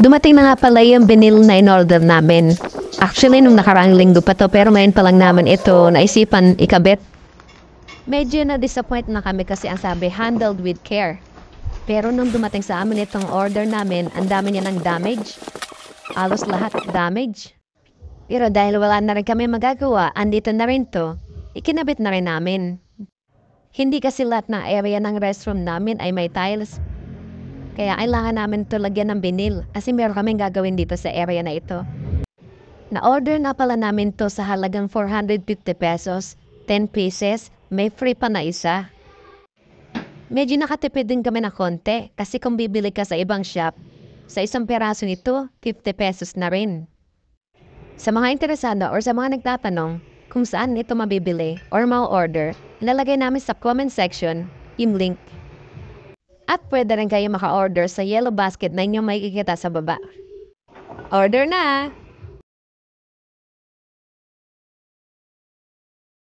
Dumating na nga pala yung vinyl na in-order namin. Actually, nung nakaraang linggo pa to, pero ngayon pa lang naman ito naisipan ikabit. Medyo na-disappoint na kami kasi ang sabi, handled with care. Pero nung dumating sa amin itong order namin, ang dami niya ng damage. Halos lahat damage. Pero dahil wala na rin kami magagawa, andito na rin to, ikinabit na rin namin. Hindi kasi lahat ng area ng restroom namin ay may tiles. Kaya kailangan namin ito lagyan ng vinyl kasi meron kaming gagawin dito sa area na ito. Na-order na pala namin to sa halagang 450 pesos, 10 pieces, may free pa na isa. Medyo nakatipid din kami na konti kasi kung bibili ka sa ibang shop, sa isang peraso nito, 50 pesos na rin. Sa mga interesado or sa mga nagtatanong kung saan ito mabibili or ma-order, ilalagay namin sa comment section yung link. At pwede rin kayo maka-order sa yellow basket na inyong makikita sa baba. Order na!